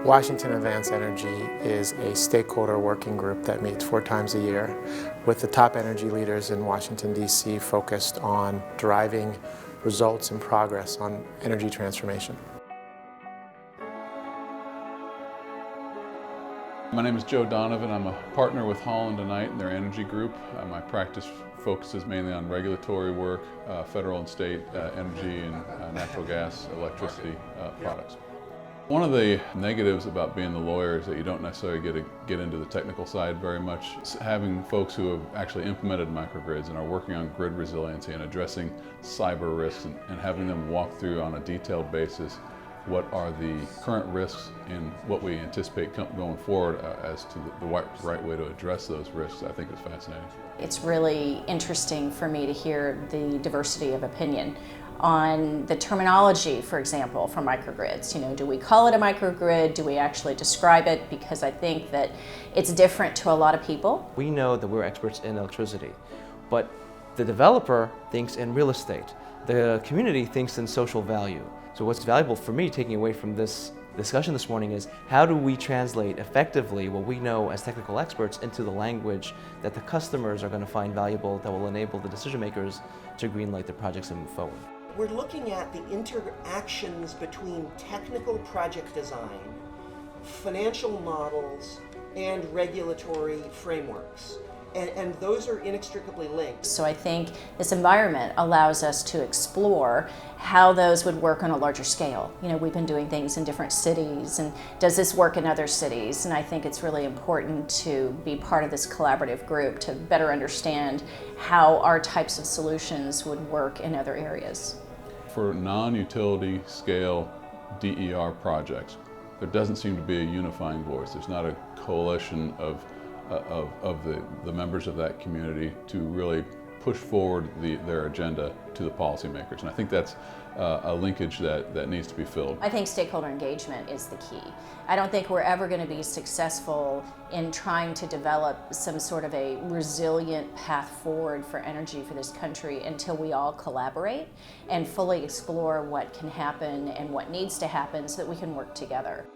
Washington Advanced Energy is a stakeholder working group that meets 4 times a year with the top energy leaders in Washington, D.C. focused on driving results and progress on energy transformation. My name is Joe Donovan. I'm a partner with Holland and Taite in their energy group. My practice focuses mainly on regulatory work, federal and state energy and natural gas, electricity products. One of the negatives about being the lawyer is that you don't necessarily get into the technical side very much. Having folks who have actually implemented microgrids and are working on grid resiliency and addressing cyber risks and having them walk through on a detailed basis what are the current risks and what we anticipate going forward as to the right way to address those risks, I think is fascinating. It's really interesting for me to hear the diversity of opinion on the terminology, for example, for microgrids. You know, do we call it a microgrid? Do we actually describe it? Because I think that it's different to a lot of people. We know that we're experts in electricity, but the developer thinks in real estate. The community thinks in social value. So what's valuable for me taking away from this discussion this morning is how do we translate effectively what we know as technical experts into the language that the customers are going to find valuable that will enable the decision makers to greenlight the projects and move forward. We're looking at the interactions between technical project design, financial models, and regulatory frameworks. And those are inextricably linked. So I think this environment allows us to explore how those would work on a larger scale. You know, we've been doing things in different cities, and does this work in other cities? And I think it's really important to be part of this collaborative group to better understand how our types of solutions would work in other areas. For non-utility scale DER projects, there doesn't seem to be a unifying voice. There's not a coalition of the members of that community to really push forward their agenda to the policymakers. And I think that's a linkage that needs to be filled. I think stakeholder engagement is the key. I don't think we're ever going to be successful in trying to develop some sort of a resilient path forward for energy for this country until we all collaborate and fully explore what can happen and what needs to happen so that we can work together.